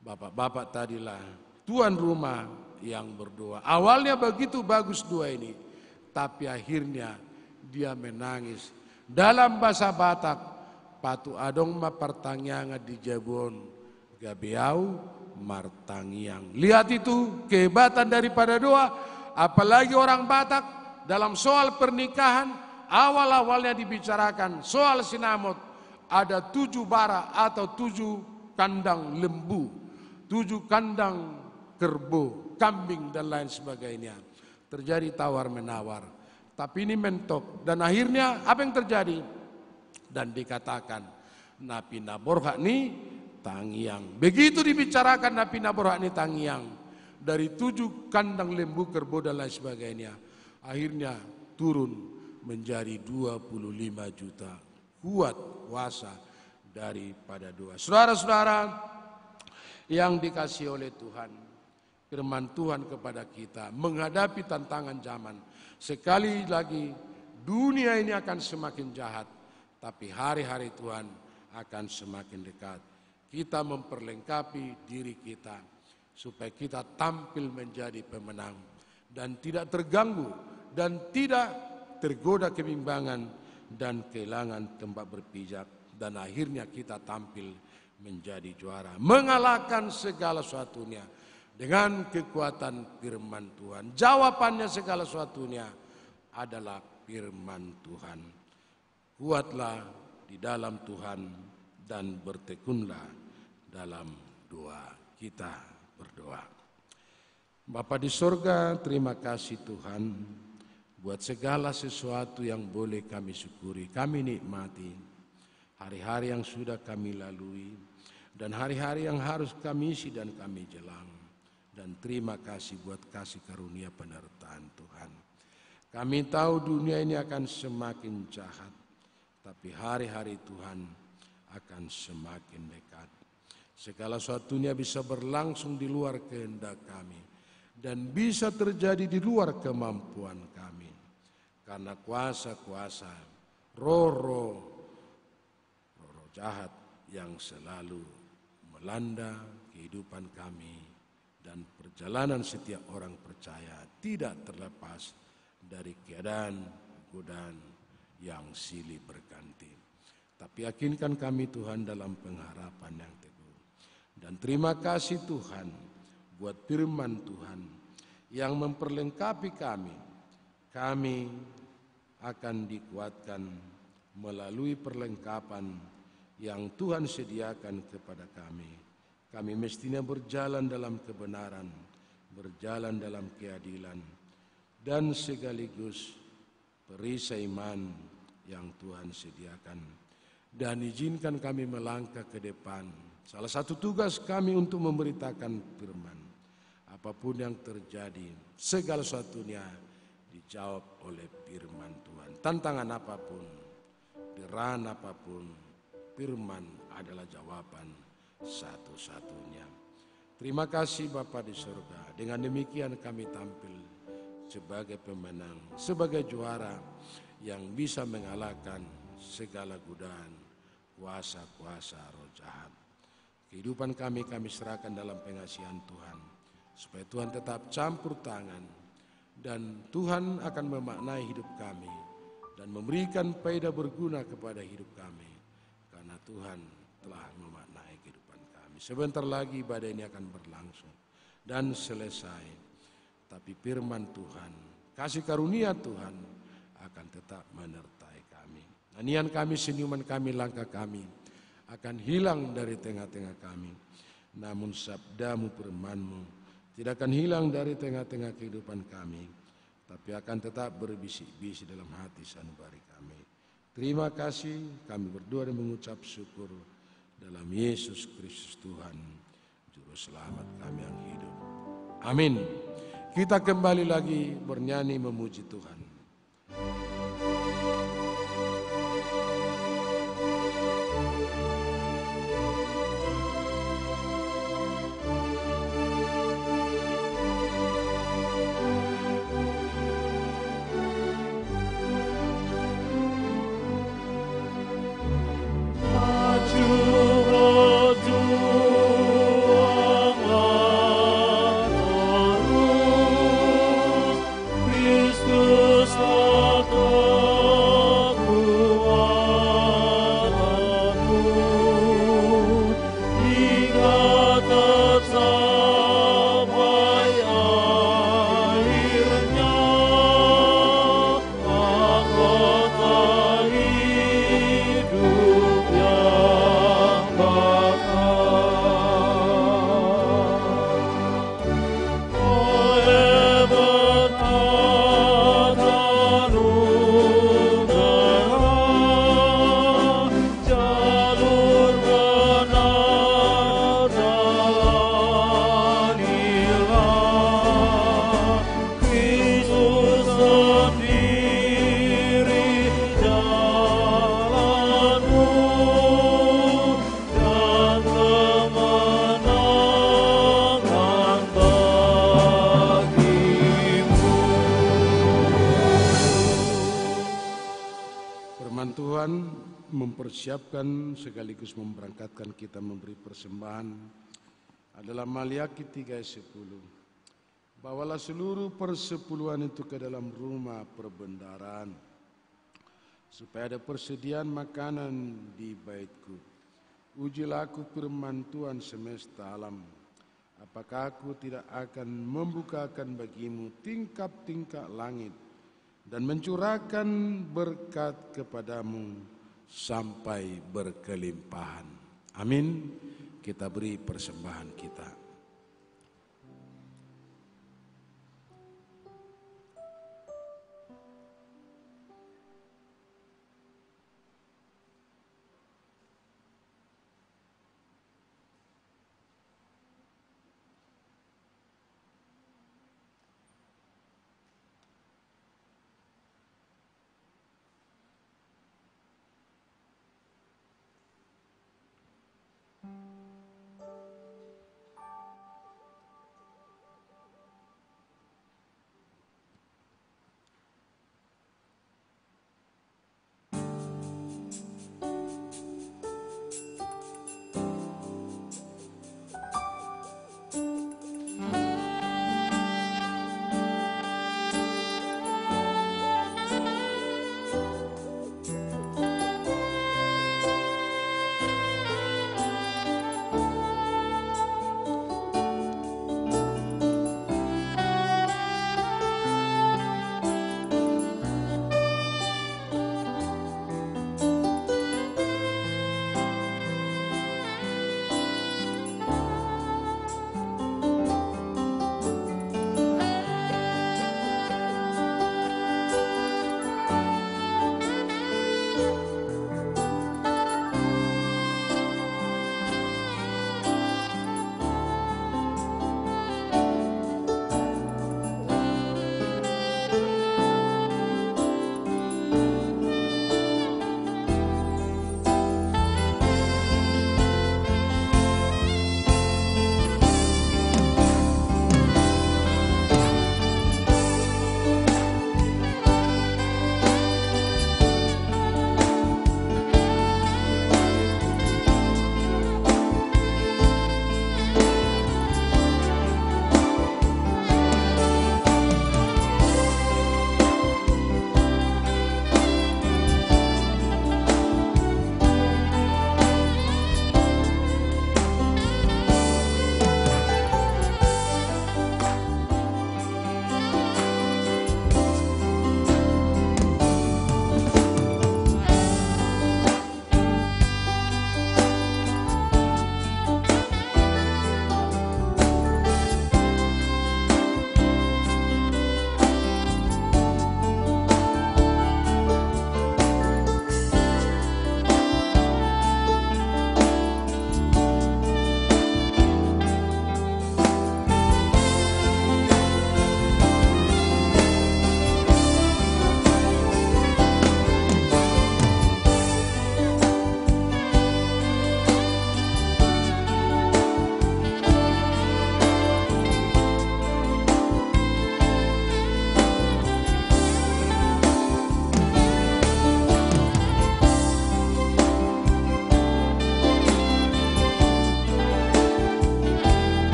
bapak-bapak tadilah tuan rumah yang berdoa. Awalnya begitu bagus doa ini. Tapi akhirnya dia menangis. Dalam bahasa Batak, patu adong ma pertanyaan di jabon gabeau martangyang. Lihat itu kehebatan daripada doa. Apalagi orang Batak dalam soal pernikahan, awal-awalnya dibicarakan soal sinamot. Ada 7 bara atau 7 kandang lembu, 7 kandang kerbau, kambing dan lain sebagainya. Terjadi tawar-menawar, tapi ini mentok. Dan akhirnya apa yang terjadi? Dan dikatakan, napi naborhak ni tangyang. Begitu dibicarakan napi naborhak ni tangyang. Dari 7 kandang lembu, kerbau dan lain sebagainya. akhirnya turun menjadi 25 juta. Kuat kuasa daripada doa. Saudara-saudara yang dikasihi oleh Tuhan, firman Tuhan kepada kita menghadapi tantangan zaman. Sekali lagi dunia ini akan semakin jahat, tapi hari-hari Tuhan akan semakin dekat. Kita memperlengkapi diri kita supaya kita tampil menjadi pemenang dan tidak terganggu dan tidak tergoda kebimbangan dan kehilangan tempat berpijak, dan akhirnya kita tampil menjadi juara, mengalahkan segala sesuatunya dengan kekuatan firman Tuhan. Jawabannya segala sesuatunya adalah firman Tuhan. Kuatlah di dalam Tuhan dan bertekunlah dalam doa. Kita berdoa. Bapa di sorga, terima kasih Tuhan buat segala sesuatu yang boleh kami syukuri, kami nikmati. Hari-hari yang sudah kami lalui dan hari-hari yang harus kami isi dan kami jelang. Dan terima kasih buat kasih karunia penyertaan Tuhan. Kami tahu dunia ini akan semakin jahat, tapi hari-hari Tuhan akan semakin dekat. Segala sesuatunya bisa berlangsung di luar kehendak kami dan bisa terjadi di luar kemampuan kami. Karena kuasa-kuasa, roh-roh jahat yang selalu melanda kehidupan kami dan perjalanan setiap orang percaya tidak terlepas dari keadaan godaan yang silih berganti. Tapi yakinkan kami Tuhan dalam pengharapan yang teguh. Dan terima kasih Tuhan buat firman Tuhan yang memperlengkapi kami. Kami akan dikuatkan melalui perlengkapan yang Tuhan sediakan kepada kami. Kami mestinya berjalan dalam kebenaran, berjalan dalam keadilan, dan sekaligus perisai iman yang Tuhan sediakan. Dan izinkan kami melangkah ke depan. Salah satu tugas kami untuk memberitakan firman. Apapun yang terjadi, segala sesuatunya dijawab oleh firman Tuhan. Tantangan apapun, deran apapun, firman adalah jawaban satu-satunya. Terima kasih Bapa di surga. Dengan demikian kami tampil sebagai pemenang, sebagai juara yang bisa mengalahkan segala godaan, kuasa-kuasa roh jahat. Kehidupan kami serahkan dalam pengasihan Tuhan, supaya Tuhan tetap campur tangan dan Tuhan akan memaknai hidup kami dan memberikan faedah berguna kepada hidup kami. Karena Tuhan telah memaknai kehidupan kami. Sebentar lagi ibadah ini akan berlangsung dan selesai. Tapi firman Tuhan, kasih karunia Tuhan akan tetap menyertai kami. Nyanyian kami, senyuman kami, langkah kami akan hilang dari tengah-tengah kami. Namun sabdamu, firmanmu tidak akan hilang dari tengah-tengah kehidupan kami, tapi akan tetap berbisik-bisik dalam hati sanubari kami. Terima kasih, kami berdoa dan mengucap syukur dalam Yesus Kristus Tuhan, Juru Selamat kami yang hidup. Amin. Kita kembali lagi bernyanyi memuji Tuhan. Kristus mempersiapkan sekaligus memberangkatkan kita memberi persembahan adalah Maliaki 3 ayat 10. Bawalah seluruh persepuluhan itu ke dalam rumah perbendaharaan, supaya ada persediaan makanan di baitku. Ujilah aku firman Tuhan semesta alam, apakah aku tidak akan membukakan bagimu tingkap-tingkap langit dan mencurahkan berkat kepadamu sampai berkelimpahan. Amin. Kita beri persembahan kita.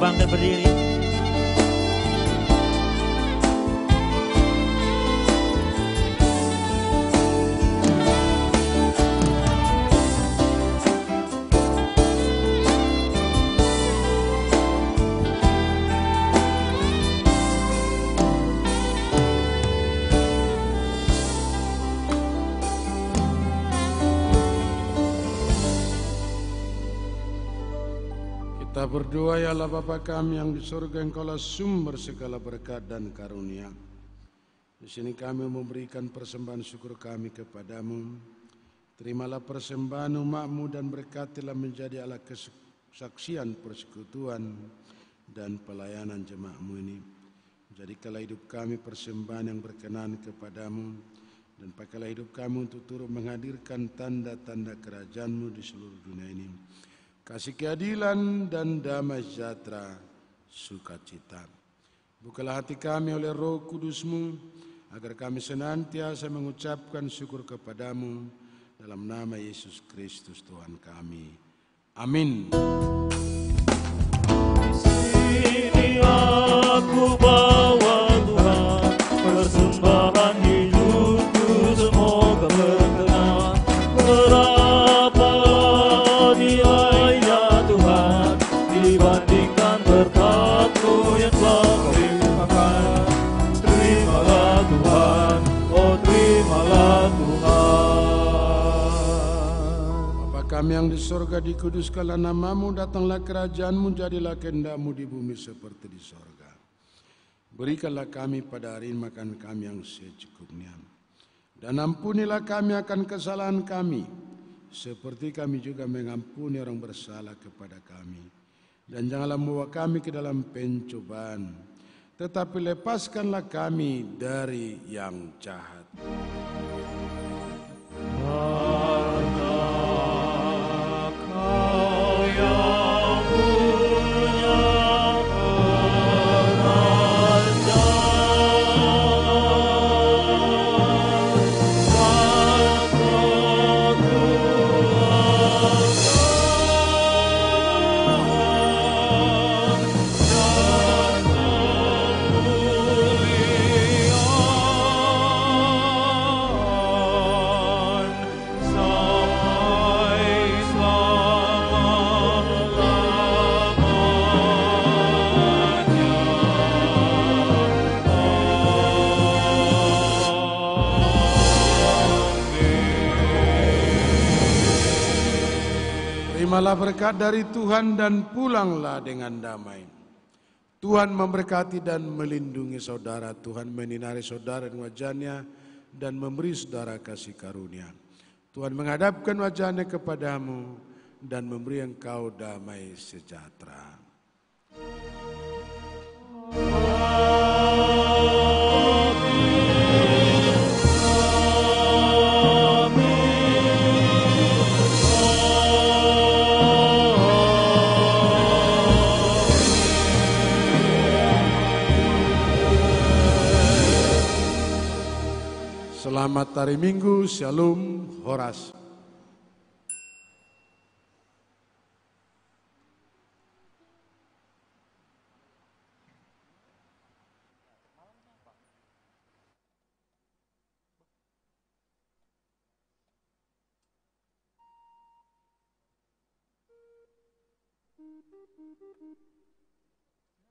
bangkit berdiri. Kita berdoa, ya Allah Bapa kami yang di surga, Engkaulah sumber segala berkat dan karunia. Di sini kami memberikan persembahan syukur kami kepadamu. Terimalah persembahan umat-Mu dan berkatilah menjadi alat kesaksian persekutuan dan pelayanan jemaat-Mu ini. Jadikanlah hidup kami persembahan yang berkenan kepadamu, dan pakailah hidup kami untuk turut menghadirkan tanda-tanda kerajaan-Mu di seluruh dunia ini. Kasih keadilan dan damai sejahtera, sukacita. Bukalah hati kami oleh Roh Kudus-Mu, agar kami senantiasa mengucapkan syukur kepadamu dalam nama Yesus Kristus Tuhan kami. Amin. Sini aku bawa Tuhan, persembahan hidupku semoga berkenan. Berapa nilainya Tuhan dibandingkan berkat-Mu yang telah Kau limpahkan. Terimalah Tuhan, oh terimalah Tuhan. Kami yang di sorga, dikuduskanlah nama-Mu, datanglah kerajaan-Mu, jadilah kehendak-Mu di bumi seperti di sorga. Berikanlah kami pada hari ini makan kami yang secukupnya. Dan ampunilah kami akan kesalahan kami, seperti kami juga mengampuni orang bersalah kepada kami. Dan janganlah membawa kami ke dalam pencobaan, tetapi lepaskanlah kami dari yang jahat. Terimalah berkat dari Tuhan dan pulanglah dengan damai. Tuhan memberkati dan melindungi saudara. Tuhan menyinari saudara dengan wajah-Nya dan memberi saudara kasih karunia. Tuhan menghadapkan wajah-Nya kepadamu dan memberi engkau damai sejahtera. Selamat hari Minggu, Shalom, Horas. Thank you.